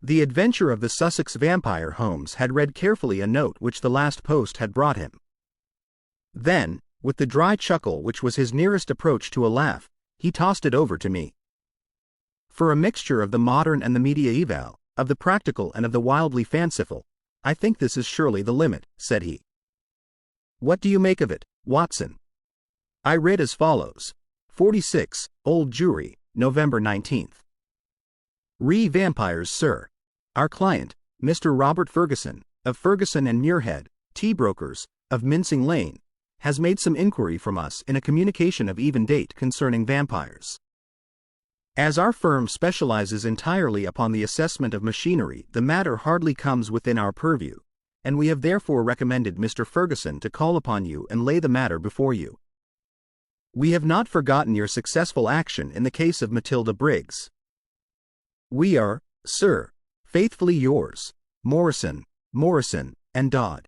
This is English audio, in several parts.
The Adventure of the Sussex Vampire. Holmes had read carefully a note which the last post had brought him. Then, with the dry chuckle which was his nearest approach to a laugh, he tossed it over to me. For a mixture of the modern and the mediaeval, of the practical and of the wildly fanciful, I think this is surely the limit, said he. What do you make of it, Watson? I read as follows. 46, Old Jewry, November 19th. Vampires, sir. Our client, Mr. Robert Ferguson, of Ferguson and Muirhead, tea brokers, of Mincing Lane, has made some inquiry from us in a communication of even date concerning vampires. As our firm specializes entirely upon the assessment of machinery, the matter hardly comes within our purview, and we have therefore recommended Mr. Ferguson to call upon you and lay the matter before you. We have not forgotten your successful action in the case of Matilda Briggs. We are, sir, faithfully yours, Morrison, and Dodd.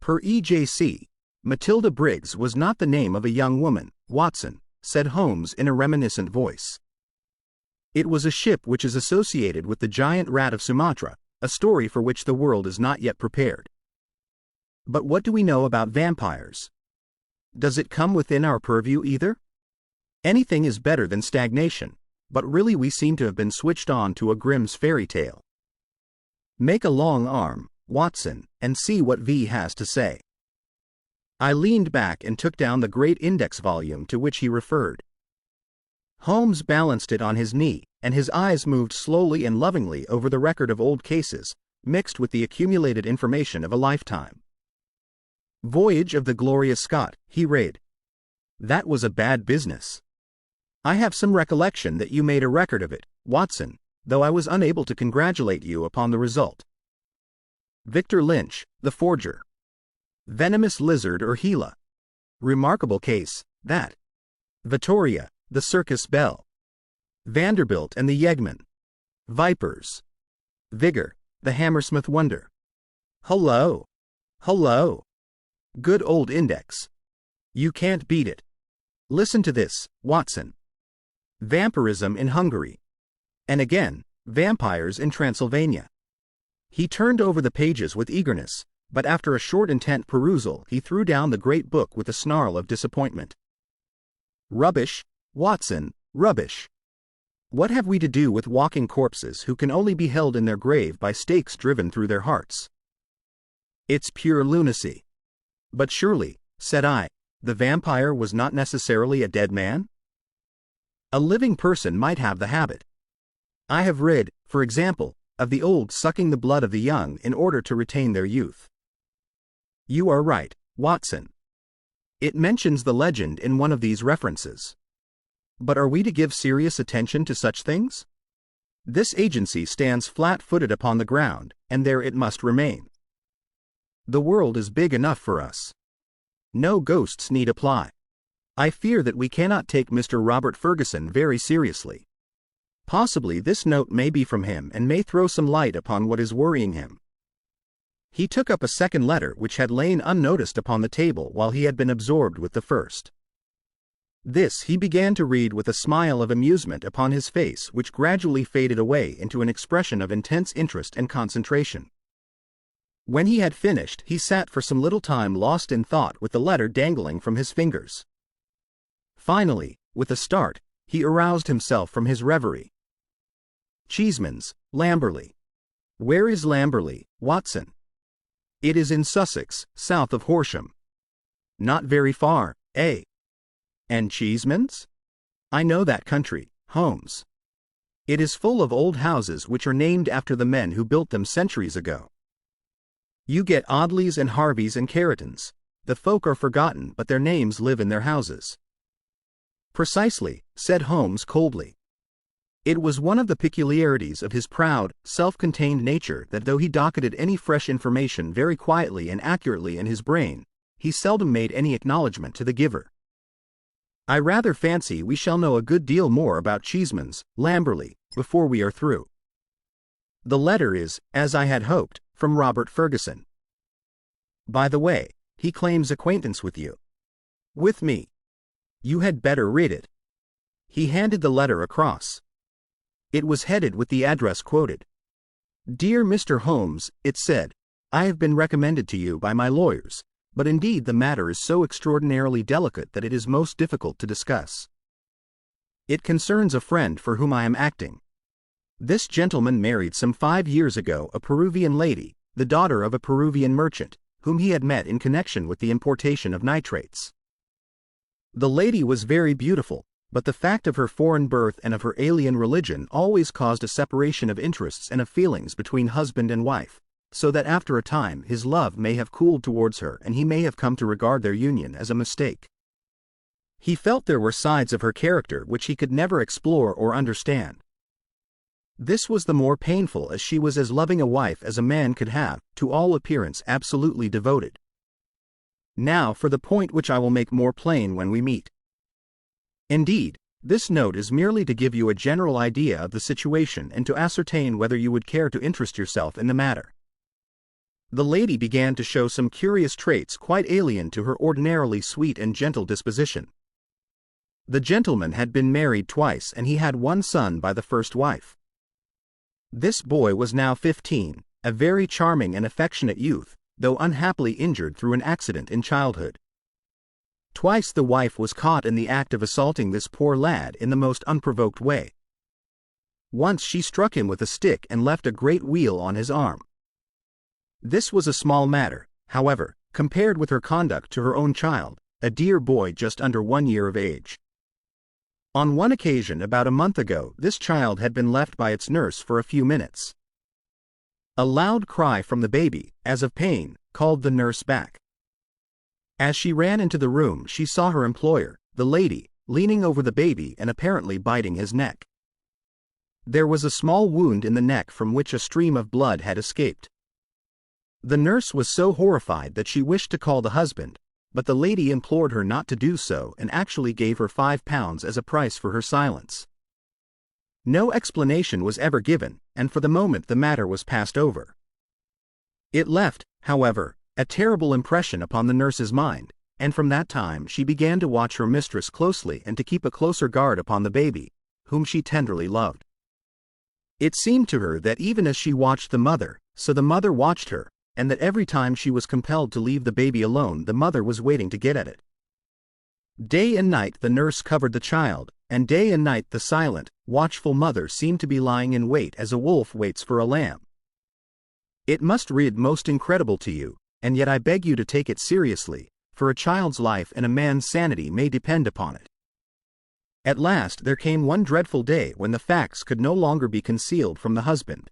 Per E.J.C., Matilda Briggs was not the name of a young woman, Watson, said Holmes in a reminiscent voice. It was a ship which is associated with the giant rat of Sumatra, a story for which the world is not yet prepared. But what do we know about vampires? Does it come within our purview either? Anything is better than stagnation, but really we seem to have been switched on to a Grimm's fairy tale. Make a long arm, Watson, and see what V has to say. I leaned back and took down the great index volume to which he referred. Holmes balanced it on his knee, and his eyes moved slowly and lovingly over the record of old cases, mixed with the accumulated information of a lifetime. Voyage of the Glorious Scott, he read. That was a bad business. I have some recollection that you made a record of it, Watson, though I was unable to congratulate you upon the result. Victor Lynch, the forger. Venomous lizard or Gila. Remarkable case, that. Vittoria, the circus belle. Vanderbilt and the yeggman. Vipers. Vigor, the Hammersmith wonder. Hullo! Hullo! Good old index. You can't beat it. Listen to this, Watson. Vampirism in Hungary. And again, vampires in Transylvania. He turned over the pages with eagerness, but after a short intent perusal he threw down the great book with a snarl of disappointment. Rubbish, Watson, rubbish. What have we to do with walking corpses who can only be held in their grave by stakes driven through their hearts? It's pure lunacy. But surely, said I, the vampire was not necessarily a dead man? A living person might have the habit. I have read, for example, of the old sucking the blood of the young in order to retain their youth. You are right, Watson. It mentions the legend in one of these references. But are we to give serious attention to such things? This agency stands flat-footed upon the ground, and there it must remain. The world is big enough for us. No ghosts need apply. I fear that we cannot take Mr. Robert Ferguson very seriously. Possibly this note may be from him and may throw some light upon what is worrying him. He took up a second letter which had lain unnoticed upon the table while he had been absorbed with the first. This he began to read with a smile of amusement upon his face which gradually faded away into an expression of intense interest and concentration. When he had finished, he sat for some little time lost in thought with the letter dangling from his fingers. Finally, with a start, he aroused himself from his reverie. Cheeseman's, Lamberley. Where is Lamberley, Watson? It is in Sussex, south of Horsham. Not very far, eh? And Cheeseman's? I know that country, Holmes. It is full of old houses which are named after the men who built them centuries ago. You get Audleys and Harveys and Carritons. The folk are forgotten, but their names live in their houses. Precisely, said Holmes coldly. It was one of the peculiarities of his proud, self-contained nature that though he docketed any fresh information very quietly and accurately in his brain, he seldom made any acknowledgment to the giver. I rather fancy we shall know a good deal more about Cheeseman's, Lamberley, before we are through. The letter is, as I had hoped, from Robert Ferguson. By the way, he claims acquaintance with you. With me. You had better read it. He handed the letter across. It was headed with the address quoted, "Dear Mr. Holmes," it said, "I have been recommended to you by my lawyers, but indeed the matter is so extraordinarily delicate that it is most difficult to discuss. It concerns a friend for whom I am acting. This gentleman married some 5 years ago a Peruvian lady, the daughter of a Peruvian merchant, whom he had met in connection with the importation of nitrates. The lady was very beautiful, but the fact of her foreign birth and of her alien religion always caused a separation of interests and of feelings between husband and wife, so that after a time his love may have cooled towards her and he may have come to regard their union as a mistake. He felt there were sides of her character which he could never explore or understand. This was the more painful as she was as loving a wife as a man could have, to all appearance absolutely devoted. Now for the point which I will make more plain when we meet. Indeed, this note is merely to give you a general idea of the situation and to ascertain whether you would care to interest yourself in the matter. The lady began to show some curious traits quite alien to her ordinarily sweet and gentle disposition. The gentleman had been married twice and he had one son by the first wife. This boy was now 15, a very charming and affectionate youth, though unhappily injured through an accident in childhood. Twice the wife was caught in the act of assaulting this poor lad in the most unprovoked way. Once she struck him with a stick and left a great weal on his arm. This was a small matter, however, compared with her conduct to her own child, a dear boy just under 1 year of age. On one occasion about a month ago this child had been left by its nurse for a few minutes. A loud cry from the baby, as of pain, called the nurse back. As she ran into the room she saw her employer, the lady, leaning over the baby and apparently biting his neck. There was a small wound in the neck from which a stream of blood had escaped. The nurse was so horrified that she wished to call the husband, but the lady implored her not to do so and actually gave her £5 as a price for her silence. No explanation was ever given, and for the moment the matter was passed over. It left, however, a terrible impression upon the nurse's mind, and from that time she began to watch her mistress closely and to keep a closer guard upon the baby, whom she tenderly loved. It seemed to her that even as she watched the mother, so the mother watched her, and that every time she was compelled to leave the baby alone the mother was waiting to get at it. Day and night the nurse covered the child, and day and night the silent, watchful mother seemed to be lying in wait as a wolf waits for a lamb. It must read most incredible to you, and yet I beg you to take it seriously, for a child's life and a man's sanity may depend upon it. At last there came one dreadful day when the facts could no longer be concealed from the husband.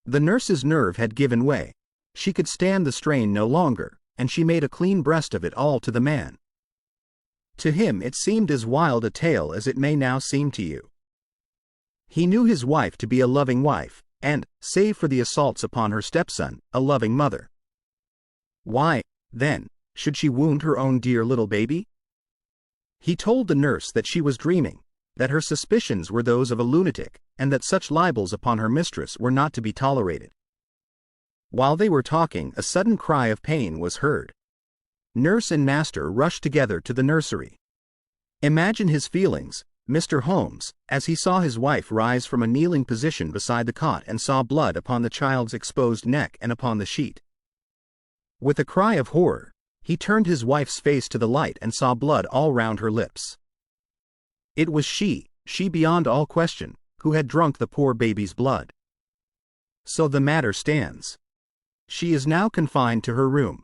The nurse's nerve had given way. She could stand the strain no longer, and she made a clean breast of it all to the man. To him it seemed as wild a tale as it may now seem to you. He knew his wife to be a loving wife, and, save for the assaults upon her stepson, a loving mother. Why, then, should she wound her own dear little baby? He told the nurse that she was dreaming, that her suspicions were those of a lunatic, and that such libels upon her mistress were not to be tolerated. While they were talking, a sudden cry of pain was heard. Nurse and master rushed together to the nursery. Imagine his feelings, Mr. Holmes, as he saw his wife rise from a kneeling position beside the cot and saw blood upon the child's exposed neck and upon the sheet. With a cry of horror, he turned his wife's face to the light and saw blood all round her lips. It was she beyond all question, who had drunk the poor baby's blood. So the matter stands. She is now confined to her room.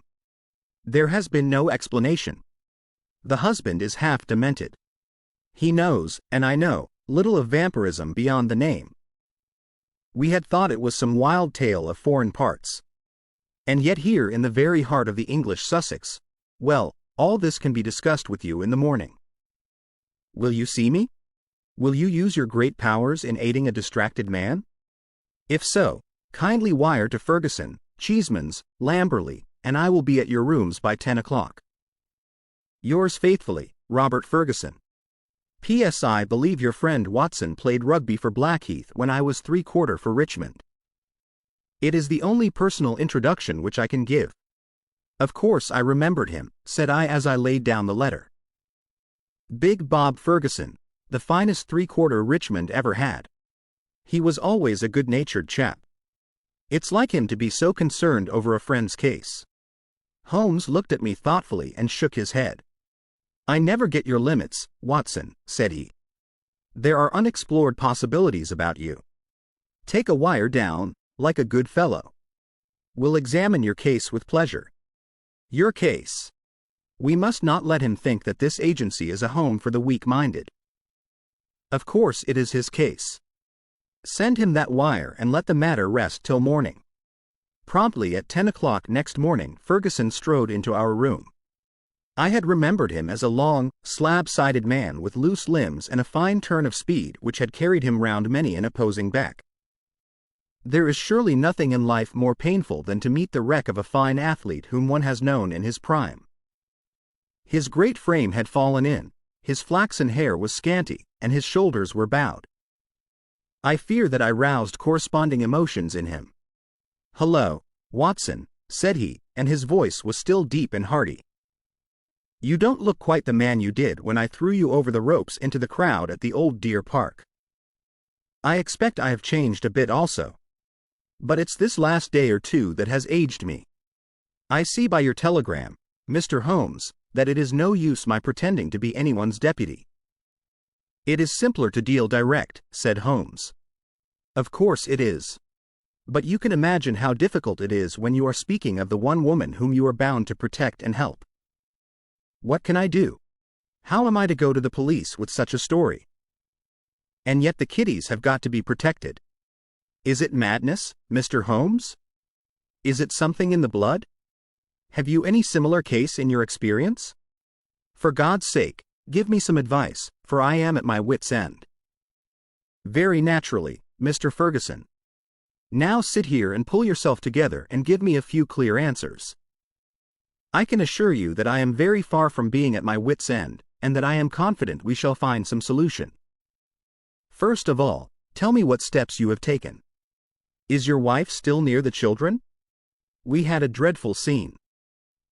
There has been no explanation. The husband is half demented. He knows, and I know, little of vampirism beyond the name. We had thought it was some wild tale of foreign parts. And yet here in the very heart of the English Sussex, well, all this can be discussed with you in the morning. Will you see me? Will you use your great powers in aiding a distracted man? If so, kindly wire to Ferguson, Cheeseman's, Lamberley, and I will be at your rooms by 10 o'clock. Yours faithfully, Robert Ferguson. P.S. I believe your friend Watson played rugby for Blackheath when I was 3/4 for Richmond. It is the only personal introduction which I can give. Of course I remembered him, said I as I laid down the letter. Big Bob Ferguson, the finest 3/4 Richmond ever had. He was always a good-natured chap. It's like him to be so concerned over a friend's case. Holmes looked at me thoughtfully and shook his head. I never get your limits, Watson, said he. There are unexplored possibilities about you. Take a wire down, like a good fellow. We'll examine your case with pleasure. Your case. We must not let him think that this agency is a home for the weak-minded. Of course it is his case. Send him that wire and let the matter rest till morning. Promptly at 10 o'clock next morning, Ferguson strode into our room. I had remembered him as a long, slab-sided man with loose limbs and a fine turn of speed which had carried him round many an opposing back. There is surely nothing in life more painful than to meet the wreck of a fine athlete whom one has known in his prime. His great frame had fallen in, his flaxen hair was scanty, and his shoulders were bowed. I fear that I roused corresponding emotions in him. "Hello, Watson," said he, and his voice was still deep and hearty. "You don't look quite the man you did when I threw you over the ropes into the crowd at the old Deer Park. I expect I have changed a bit also. But it's this last day or two that has aged me. I see by your telegram, Mr. Holmes, that it is no use my pretending to be anyone's deputy." "It is simpler to deal direct," said Holmes. "Of course it is. But you can imagine how difficult it is when you are speaking of the one woman whom you are bound to protect and help. What can I do? How am I to go to the police with such a story? And yet the kiddies have got to be protected. Is it madness, Mr. Holmes? Is it something in the blood? Have you any similar case in your experience? For God's sake, give me some advice, for I am at my wit's end." "Very naturally, Mr. Ferguson. Now sit here and pull yourself together and give me a few clear answers. I can assure you that I am very far from being at my wit's end, and that I am confident we shall find some solution. First of all, tell me what steps you have taken. Is your wife still near the children? We had a dreadful scene.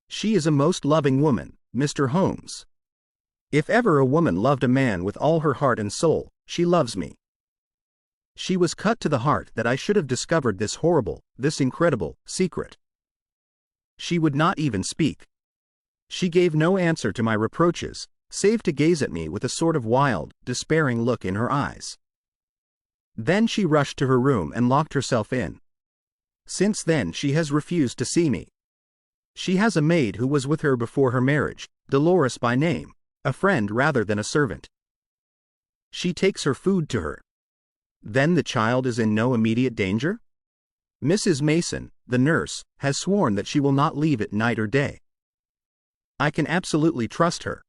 She is a most loving woman, Mr. Holmes. If ever a woman loved a man with all her heart and soul, she loves me. She was cut to the heart that I should have discovered this horrible, this incredible, secret. She would not even speak. She gave no answer to my reproaches, save to gaze at me with a sort of wild, despairing look in her eyes. Then she rushed to her room and locked herself in. Since then she has refused to see me. She has a maid who was with her before her marriage, Dolores by name, a friend rather than a servant. She takes her food to her. Then the child is in no immediate danger? Mrs. Mason, the nurse, has sworn that she will not leave it night or day. I can absolutely trust her.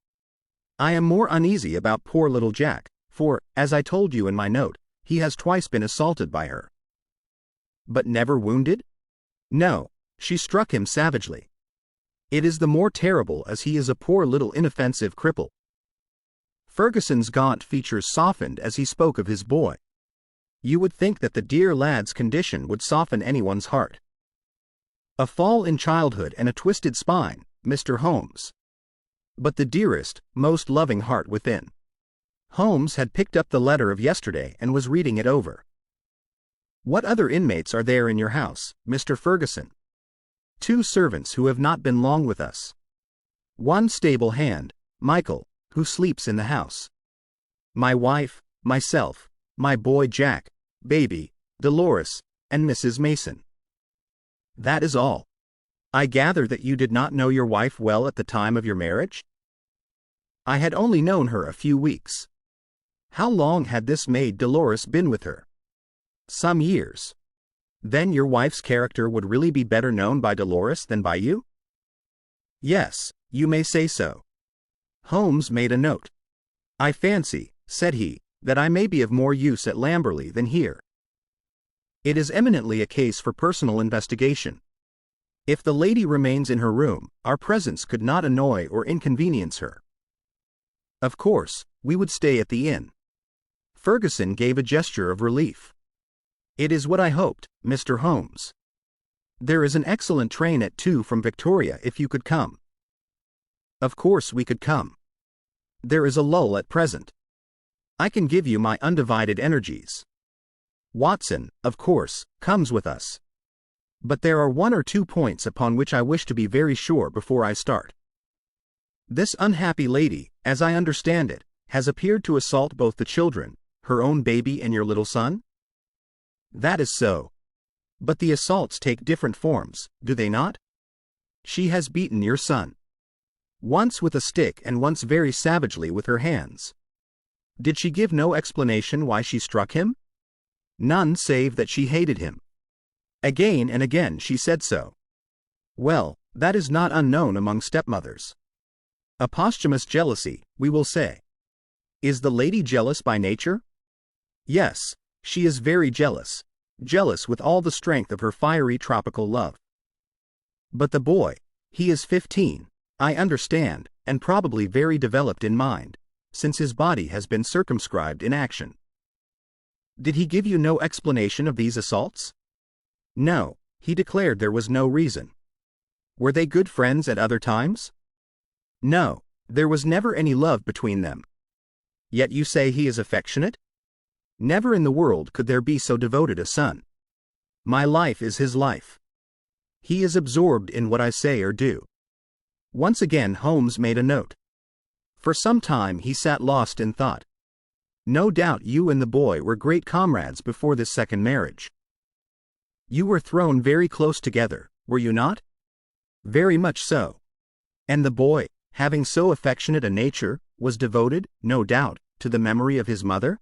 I am more uneasy about poor little Jack, for, as I told you in my note, he has twice been assaulted by her." "But never wounded?" "No, she struck him savagely. It is the more terrible as he is a poor little inoffensive cripple." Ferguson's gaunt features softened as he spoke of his boy. You would think that the dear lad's condition would soften anyone's heart. A fall in childhood and a twisted spine, Mr. Holmes. But the dearest, most loving heart within. Holmes had picked up the letter of yesterday and was reading it over. "What other inmates are there in your house, Mr. Ferguson?" "Two servants who have not been long with us. One stable hand, Michael, who sleeps in the house. My wife, myself, my boy Jack, baby, Dolores, and Mrs. Mason. That is all. I gather that you did not know your wife well at the time of your marriage?" "I had only known her a few weeks." "How long had this maid Dolores been with her?" "Some years." "Then your wife's character would really be better known by Dolores than by you?" "Yes, you may say so." Holmes made a note. "I fancy," said he, "that I may be of more use at Lamberley than here. It is eminently a case for personal investigation. If the lady remains in her room, our presence could not annoy or inconvenience her. Of course, we would stay at the inn." Ferguson gave a gesture of relief. "It is what I hoped, Mr. Holmes. There is an excellent train at 2 from Victoria if you could come." "Of course we could come. There is a lull at present. I can give you my undivided energies. Watson, of course, comes with us. But there are 1 or 2 points upon which I wish to be very sure before I start. This unhappy lady, as I understand it, has appeared to assault both the children, her own baby and your little son? That is so. But the assaults take different forms, do they not? She has beaten your son. Once with a stick and once very savagely with her hands. Did she give no explanation why she struck him? None, save that she hated him. Again and again she said so. Well, that is not unknown among stepmothers. A posthumous jealousy, we will say. Is the lady jealous by nature? Yes, she is very jealous, jealous with all the strength of her fiery tropical love. But the boy, he is 15, I understand, and probably very developed in mind, since his body has been circumscribed in action. Did he give you no explanation of these assaults? No, he declared there was no reason. Were they good friends at other times? No, there was never any love between them. Yet you say he is affectionate? Never in the world could there be so devoted a son. My life is his life. He is absorbed in what I say or do. Once again Holmes made a note. For some time he sat lost in thought. No doubt you and the boy were great comrades before this second marriage. You were thrown very close together, were you not? Very much so. And the boy, having so affectionate a nature, was devoted, no doubt, to the memory of his mother?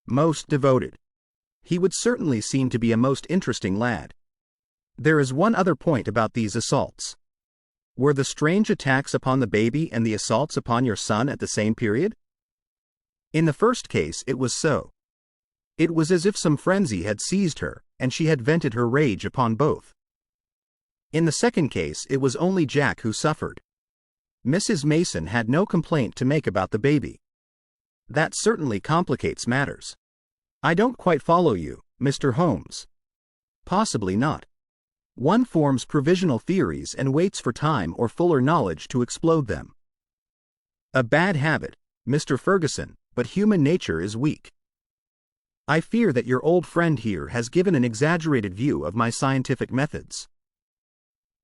Most devoted. He would certainly seem to be a most interesting lad. There is one other point about these assaults. Were the strange attacks upon the baby and the assaults upon your son at the same period? In the first case it was so. It was as if some frenzy had seized her, and she had vented her rage upon both. In the second case it was only Jack who suffered. Mrs. Mason had no complaint to make about the baby. That certainly complicates matters. I don't quite follow you, Mr. Holmes. Possibly not. One forms provisional theories and waits for time or fuller knowledge to explode them. A bad habit, Mr. Ferguson, but human nature is weak. I fear that your old friend here has given an exaggerated view of my scientific methods.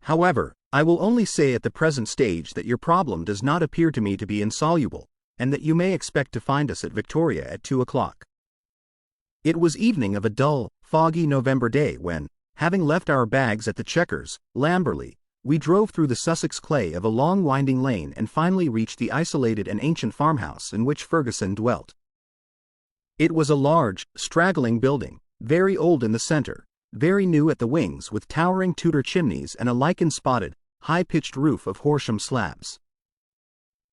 However, I will only say at the present stage that your problem does not appear to me to be insoluble, and that you may expect to find us at Victoria at 2 o'clock. It was evening of a dull, foggy November day when, having left our bags at the Chequers, Lamberley, we drove through the Sussex clay of a long winding lane and finally reached the isolated and ancient farmhouse in which Ferguson dwelt. It was a large, straggling building, very old in the center, very new at the wings with towering Tudor chimneys and a lichen-spotted, high-pitched roof of Horsham slabs.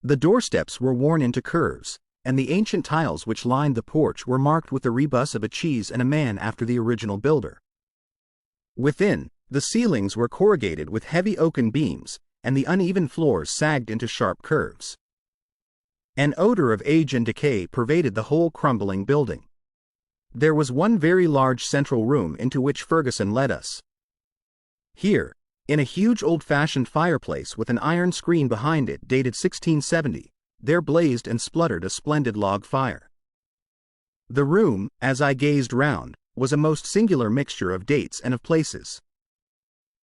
The doorsteps were worn into curves, and the ancient tiles which lined the porch were marked with the rebus of a cheese and a man after the original builder. Within, the ceilings were corrugated with heavy oaken beams, and the uneven floors sagged into sharp curves. An odor of age and decay pervaded the whole crumbling building. There was one very large central room into which Ferguson led us. Here, in a huge old-fashioned fireplace with an iron screen behind it dated 1670, there blazed and spluttered a splendid log fire. The room, as I gazed round, was a most singular mixture of dates and of places.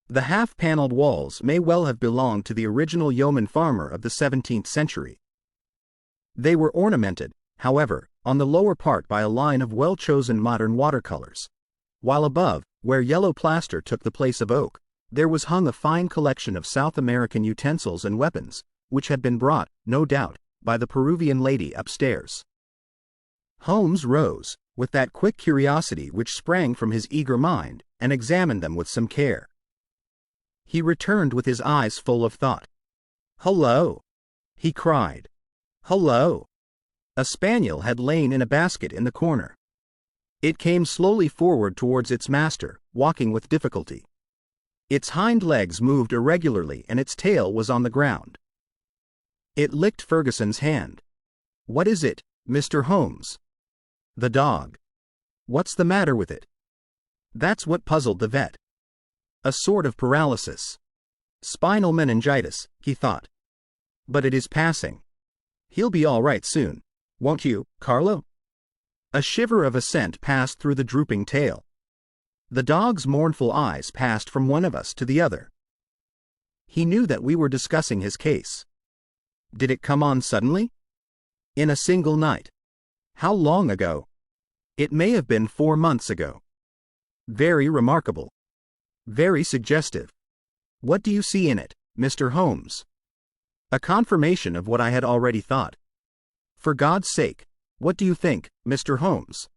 The half-paneled walls may well have belonged to the original yeoman farmer of the 17th century. They were ornamented, however, on the lower part by a line of well-chosen modern watercolors, while above, where yellow plaster took the place of oak, there was hung a fine collection of South American utensils and weapons, which had been brought, no doubt, by the Peruvian lady upstairs. Holmes rose, with that quick curiosity which sprang from his eager mind, and examined them with some care. He returned with his eyes full of thought. "Hullo!" he cried. "Hullo!" A spaniel had lain in a basket in the corner. It came slowly forward towards its master, walking with difficulty. Its hind legs moved irregularly and its tail was on the ground. It licked Ferguson's hand. "What is it, Mr. Holmes?" "The dog." "What's the matter with it?" That's what puzzled the vet. A sort of paralysis. Spinal meningitis, he thought. But it is passing. He'll be all right soon. Won't you, Carlo? A shiver of assent passed through the drooping tail. The dog's mournful eyes passed from one of us to the other. He knew that we were discussing his case. Did it come on suddenly? In a single night? How long ago? It may have been 4 months ago. Very remarkable. Very suggestive. What do you see in it, Mr. Holmes? A confirmation of what I had already thought. For God's sake, what do you think, Mr. Holmes?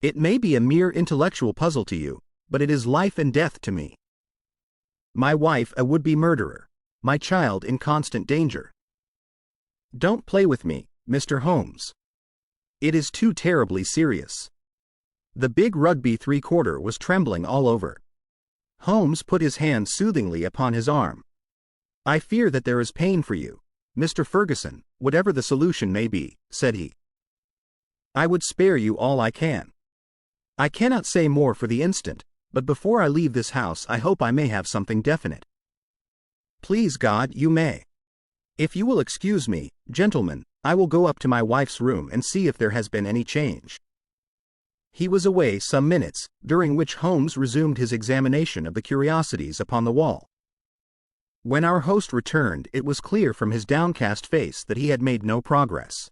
It may be a mere intellectual puzzle to you, but it is life and death to me. My wife a would-be murderer, my child in constant danger. Don't play with me, Mr. Holmes. It is too terribly serious. The big rugby three-quarter was trembling all over. Holmes put his hand soothingly upon his arm. I fear that there is pain for you, Mr. Ferguson, whatever the solution may be, said he. I would spare you all I can. I cannot say more for the instant, but before I leave this house I hope I may have something definite. Please God, you may. If you will excuse me, gentlemen, I will go up to my wife's room and see if there has been any change. He was away some minutes, during which Holmes resumed his examination of the curiosities upon the wall. When our host returned, it was clear from his downcast face that he had made no progress.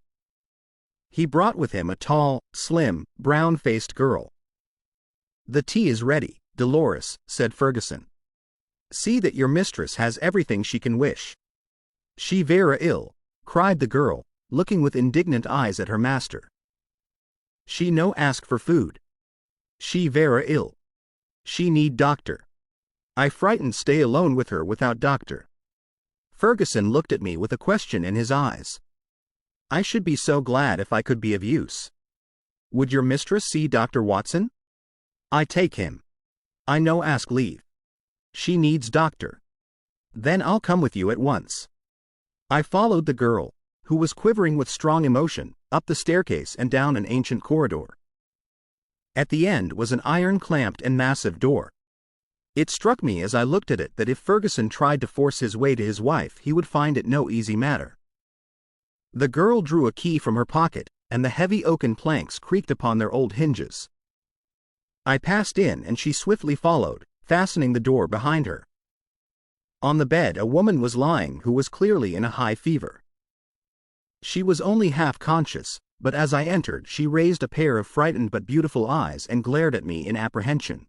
He brought with him a tall, slim, brown-faced girl. The tea is ready, Dolores, said Ferguson. See that your mistress has everything she can wish. She vera ill, cried the girl, looking with indignant eyes at her master. She no ask for food. She vera ill. She need doctor. I frightened stay alone with her without doctor. Ferguson looked at me with a question in his eyes. I should be so glad if I could be of use. Would your mistress see Dr. Watson? I take him. I no ask leave. She needs doctor. Then I'll come with you at once. I followed the girl, who was quivering with strong emotion, up the staircase and down an ancient corridor. At the end was an iron-clamped and massive door. It struck me as I looked at it that if Ferguson tried to force his way to his wife he would find it no easy matter. The girl drew a key from her pocket, and the heavy oaken planks creaked upon their old hinges. I passed in and she swiftly followed, fastening the door behind her. On the bed a woman was lying who was clearly in a high fever. She was only half conscious, but as I entered she raised a pair of frightened but beautiful eyes and glared at me in apprehension.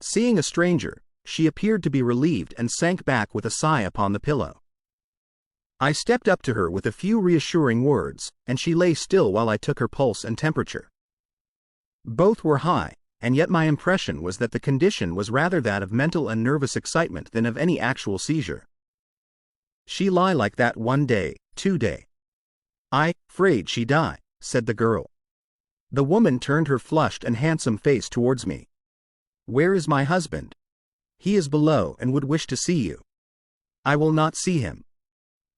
Seeing a stranger, she appeared to be relieved and sank back with a sigh upon the pillow. I stepped up to her with a few reassuring words, and she lay still while I took her pulse and temperature. Both were high, and yet my impression was that the condition was rather that of mental and nervous excitement than of any actual seizure. She lie like that 1 day, 2 day. I 'fraid she die, said the girl. The woman turned her flushed and handsome face towards me. Where is my husband? He is below and would wish to see you. I will not see him.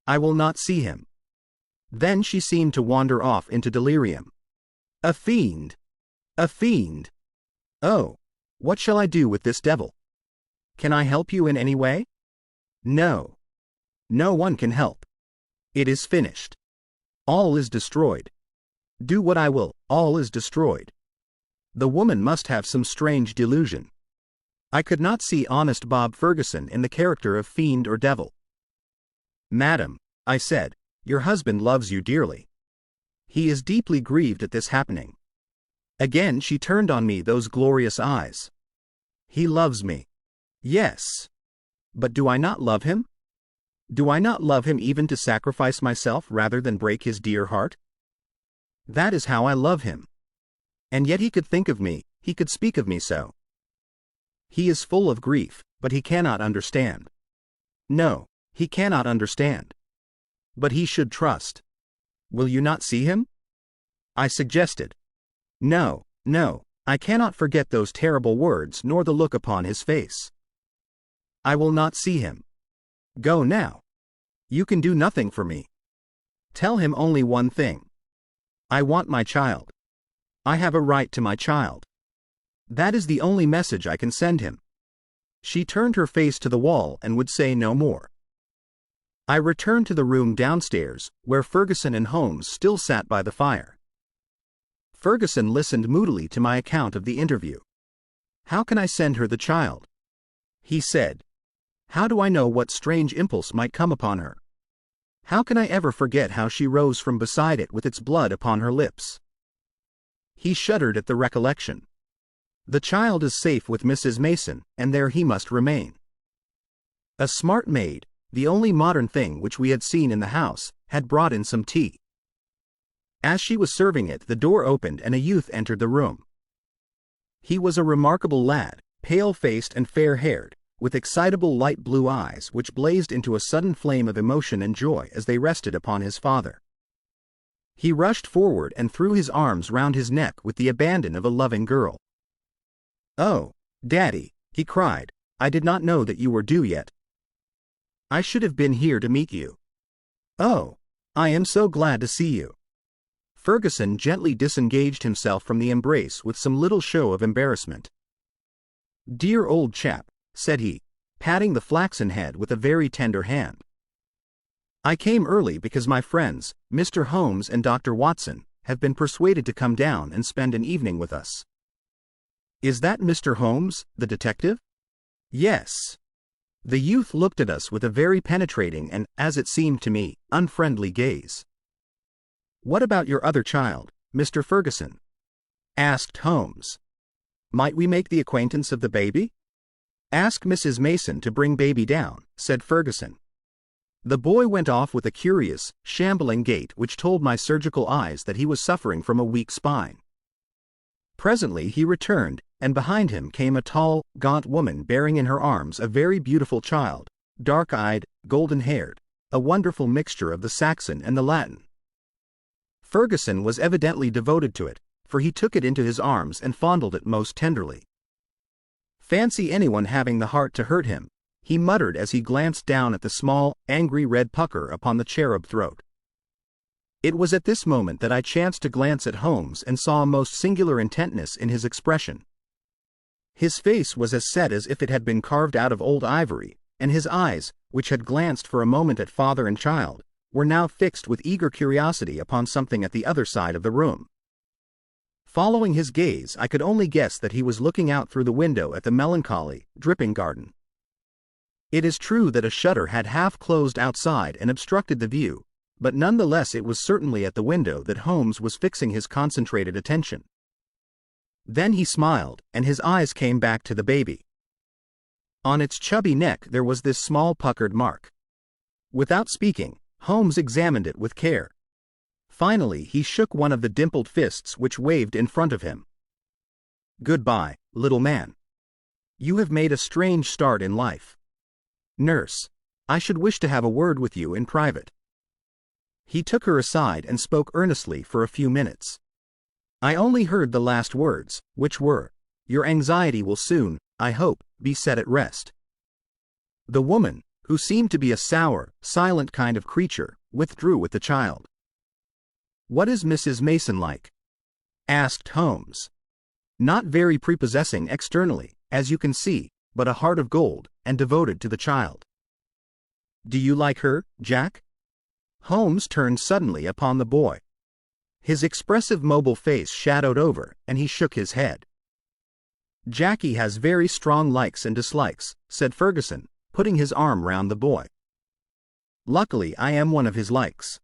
I will not see him. Then she seemed to wander off into delirium. A fiend! A fiend! Oh, what shall I do with this devil? Can I help you in any way? No. No one can help. It is finished. All is destroyed. Do what I will, all is destroyed. The woman must have some strange delusion. I could not see honest Bob Ferguson in the character of fiend or devil. Madam, I said, your husband loves you dearly. He is deeply grieved at this happening. Again she turned on me those glorious eyes. He loves me. Yes. But do I not love him? Do I not love him even to sacrifice myself rather than break his dear heart? That is how I love him. And yet he could think of me, he could speak of me so. He is full of grief, but he cannot understand. No, he cannot understand. But he should trust. Will you not see him? I suggested. No, no, I cannot forget those terrible words nor the look upon his face. I will not see him. Go now. You can do nothing for me. Tell him only one thing. I want my child. I have a right to my child. That is the only message I can send him. She turned her face to the wall and would say no more. I returned to the room downstairs, where Ferguson and Holmes still sat by the fire. Ferguson listened moodily to my account of the interview. How can I send her the child? He said. How do I know what strange impulse might come upon her? How can I ever forget how she rose from beside it with its blood upon her lips? He shuddered at the recollection. The child is safe with Mrs. Mason, and there he must remain. A smart maid, the only modern thing which we had seen in the house, had brought in some tea. As she was serving it, the door opened and a youth entered the room. He was a remarkable lad, pale-faced and fair-haired, with excitable light blue eyes which blazed into a sudden flame of emotion and joy as they rested upon his father. He rushed forward and threw his arms round his neck with the abandon of a loving girl. "Oh, Daddy," he cried, "I did not know that you were due yet. I should have been here to meet you. Oh, I am so glad to see you." Ferguson gently disengaged himself from the embrace with some little show of embarrassment. "Dear old chap," said he, patting the flaxen head with a very tender hand. "I came early because my friends, Mr. Holmes and Dr. Watson, have been persuaded to come down and spend an evening with us." "Is that Mr. Holmes, the detective?" "Yes." The youth looked at us with a very penetrating and, as it seemed to me, unfriendly gaze. "What about your other child, Mr. Ferguson?" asked Holmes. "Might we make the acquaintance of the baby?" "Ask Mrs. Mason to bring baby down," said Ferguson. The boy went off with a curious, shambling gait which told my surgical eyes that he was suffering from a weak spine. Presently he returned, and behind him came a tall, gaunt woman bearing in her arms a very beautiful child, dark-eyed, golden-haired, a wonderful mixture of the Saxon and the Latin. Ferguson was evidently devoted to it, for he took it into his arms and fondled it most tenderly. "Fancy anyone having the heart to hurt him," he muttered as he glanced down at the small, angry red pucker upon the cherub throat. It was at this moment that I chanced to glance at Holmes and saw a most singular intentness in his expression. His face was as set as if it had been carved out of old ivory, and his eyes, which had glanced for a moment at father and child, were now fixed with eager curiosity upon something at the other side of the room. Following his gaze, I could only guess that he was looking out through the window at the melancholy, dripping garden. It is true that a shutter had half closed outside and obstructed the view, but none the less it was certainly at the window that Holmes was fixing his concentrated attention. Then he smiled, and his eyes came back to the baby. On its chubby neck there was this small puckered mark. Without speaking, Holmes examined it with care. Finally he shook one of the dimpled fists which waved in front of him. "Goodbye, little man. You have made a strange start in life. Nurse, I should wish to have a word with you in private." He took her aside and spoke earnestly for a few minutes. I only heard the last words, which were, "Your anxiety will soon, I hope, be set at rest." The woman, who seemed to be a sour, silent kind of creature, withdrew with the child. "What is Mrs. Mason like?" asked Holmes. "Not very prepossessing externally, as you can see, but a heart of gold, and devoted to the child." "Do you like her, Jack?" Holmes turned suddenly upon the boy. His expressive mobile face shadowed over, and he shook his head. "Jackie has very strong likes and dislikes," said Ferguson, putting his arm round the boy. "Luckily I am one of his likes."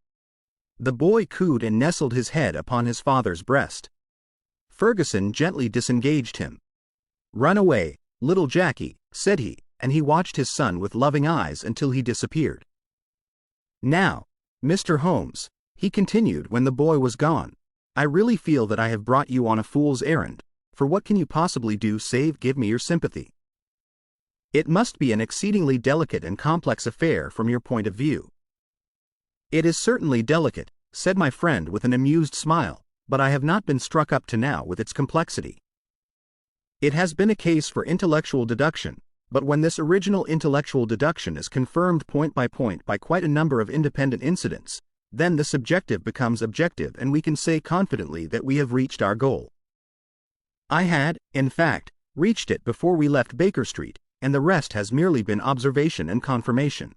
The boy cooed and nestled his head upon his father's breast. Ferguson gently disengaged him. "Run away, little Jackie," said he, and he watched his son with loving eyes until he disappeared. "Now, Mr. Holmes," he continued when the boy was gone, "I really feel that I have brought you on a fool's errand, for what can you possibly do save give me your sympathy? It must be an exceedingly delicate and complex affair from your point of view." "It is certainly delicate," said my friend with an amused smile, "but I have not been struck up to now with its complexity. It has been a case for intellectual deduction, but when this original intellectual deduction is confirmed point by quite a number of independent incidents, then the subjective becomes objective and we can say confidently that we have reached our goal. I had, in fact, reached it before we left Baker Street, and the rest has merely been observation and confirmation."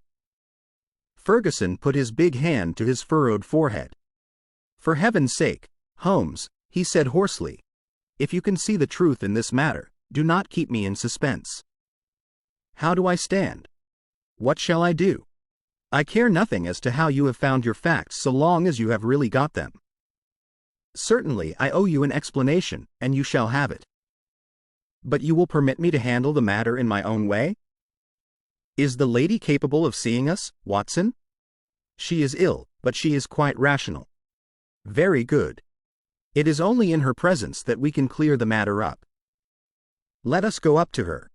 Ferguson put his big hand to his furrowed forehead. "For heaven's sake, Holmes," he said hoarsely, "if you can see the truth in this matter, do not keep me in suspense. How do I stand? What shall I do? I care nothing as to how you have found your facts so long as you have really got them. Certainly I owe you an explanation, and you shall have it. But you will permit me to handle the matter in my own way? Is the lady capable of seeing us, Watson? She is ill, but she is quite rational. Very good. It is only in her presence that we can clear the matter up. Let us go up to her.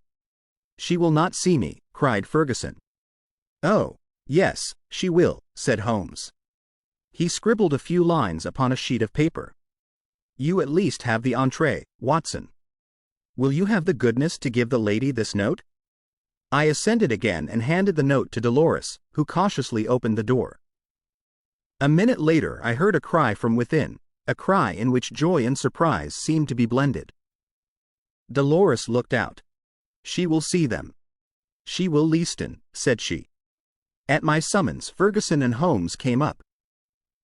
She will not see me, cried Ferguson. Oh, yes, she will, said Holmes. He scribbled a few lines upon a sheet of paper. You at least have the entrée, Watson. Will you have the goodness to give the lady this note? I assented again and handed the note to Dolores, who cautiously opened the door. A minute later I heard a cry from within, a cry in which joy and surprise seemed to be blended. Dolores looked out. She will see them. She will Leaston, said she. At my summons, Ferguson and Holmes came up.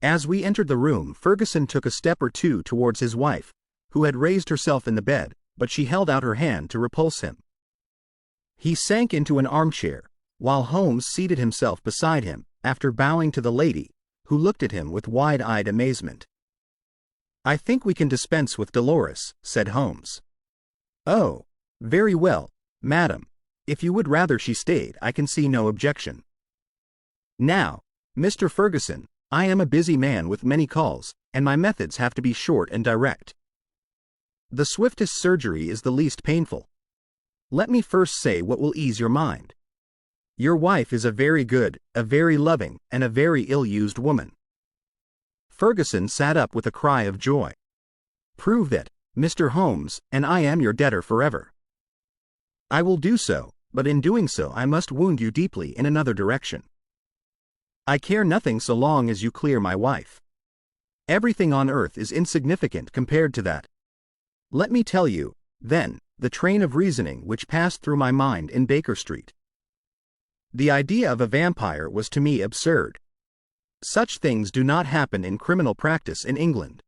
As we entered the room, Ferguson took a step or two towards his wife, who had raised herself in the bed, but she held out her hand to repulse him. He sank into an armchair, while Holmes seated himself beside him, after bowing to the lady, who looked at him with wide-eyed amazement. I think we can dispense with Dolores, said Holmes. Oh, very well, madam. If you would rather she stayed, I can see no objection. Now, Mr. Ferguson, I am a busy man with many calls, and my methods have to be short and direct. The swiftest surgery is the least painful. Let me first say what will ease your mind. Your wife is a very good, a very loving, and a very ill-used woman. Ferguson sat up with a cry of joy. Prove that, Mr. Holmes, and I am your debtor forever. I will do so, but in doing so I must wound you deeply in another direction. I care nothing so long as you clear my wife. Everything on earth is insignificant compared to that. Let me tell you, then, the train of reasoning which passed through my mind in Baker Street. The idea of a vampire was to me absurd. Such things do not happen in criminal practice in England.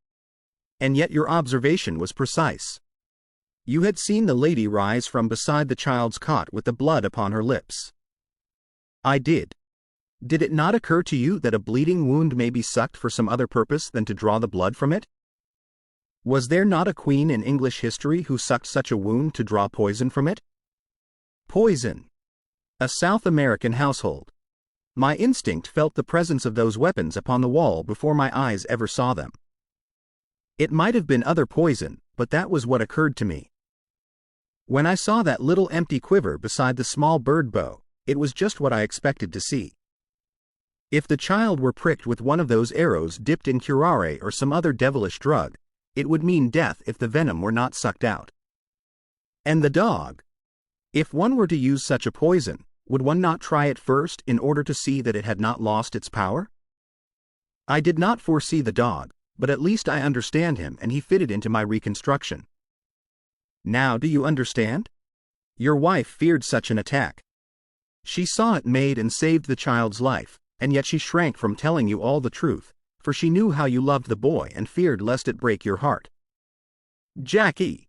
And yet your observation was precise. You had seen the lady rise from beside the child's cot with the blood upon her lips. I did. Did it not occur to you that a bleeding wound may be sucked for some other purpose than to draw the blood from it? Was there not a queen in English history who sucked such a wound to draw poison from it? Poison. A South American household. My instinct felt the presence of those weapons upon the wall before my eyes ever saw them. It might have been other poison, but that was what occurred to me. When I saw that little empty quiver beside the small bird bow, it was just what I expected to see. If the child were pricked with one of those arrows dipped in curare or some other devilish drug, it would mean death if the venom were not sucked out. And the dog? If one were to use such a poison, would one not try it first in order to see that it had not lost its power? I did not foresee the dog, but at least I understand him, and he fitted into my reconstruction. Now do you understand? Your wife feared such an attack. She saw it made and saved the child's life, and yet she shrank from telling you all the truth, for she knew how you loved the boy and feared lest it break your heart. Jackie!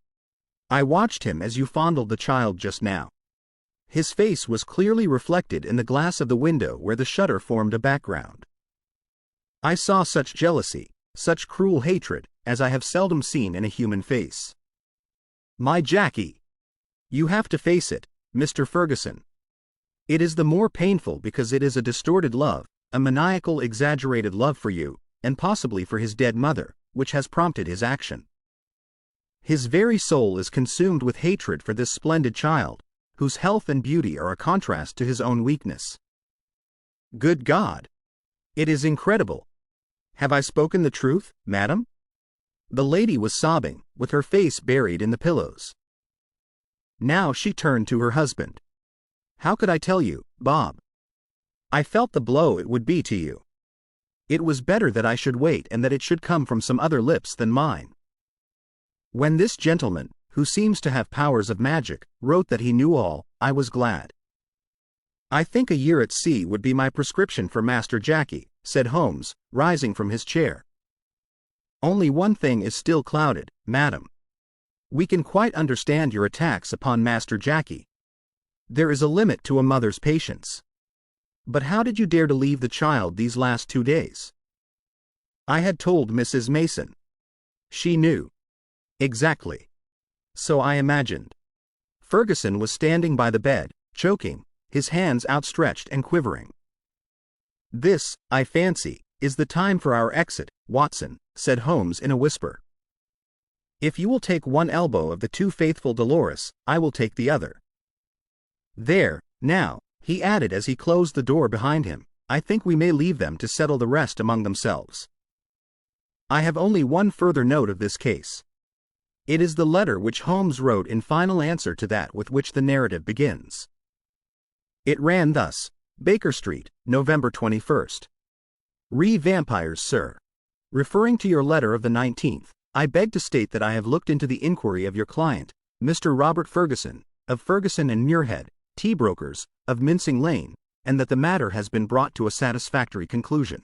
I watched him as you fondled the child just now. His face was clearly reflected in the glass of the window where the shutter formed a background. I saw such jealousy, such cruel hatred, as I have seldom seen in a human face. My Jackie! You have to face it, Mr. Ferguson. It is the more painful because it is a distorted love, a maniacal, exaggerated love for you, and possibly for his dead mother, which has prompted his action. His very soul is consumed with hatred for this splendid child, whose health and beauty are a contrast to his own weakness. Good God! It is incredible. Have I spoken the truth, madam? The lady was sobbing, with her face buried in the pillows. Now she turned to her husband. How could I tell you, Bob? I felt the blow it would be to you. It was better that I should wait and that it should come from some other lips than mine. When this gentleman, who seems to have powers of magic, wrote that he knew all, I was glad. I think a year at sea would be my prescription for Master Jackie, said Holmes, rising from his chair. Only one thing is still clouded, madam. We can quite understand your attacks upon Master Jackie. There is a limit to a mother's patience. But how did you dare to leave the child these last 2 days? I had told Mrs. Mason. She knew. Exactly. So I imagined. Ferguson was standing by the bed, choking, his hands outstretched and quivering. This, I fancy, is the time for our exit, Watson, said Holmes in a whisper. If you will take one elbow of the two faithful Dolores, I will take the other. There, now, he added as he closed the door behind him, I think we may leave them to settle the rest among themselves. I have only one further note of this case. It is the letter which Holmes wrote in final answer to that with which the narrative begins. It ran thus: Baker Street, November 21st. Re Vampires, sir. Referring to your letter of the 19th, I beg to state that I have looked into the inquiry of your client, Mr. Robert Ferguson, of Ferguson and Muirhead, tea brokers, of Mincing Lane, and that the matter has been brought to a satisfactory conclusion.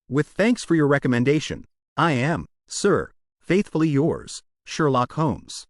With thanks for your recommendation, I am, sir, faithfully yours, Sherlock Holmes.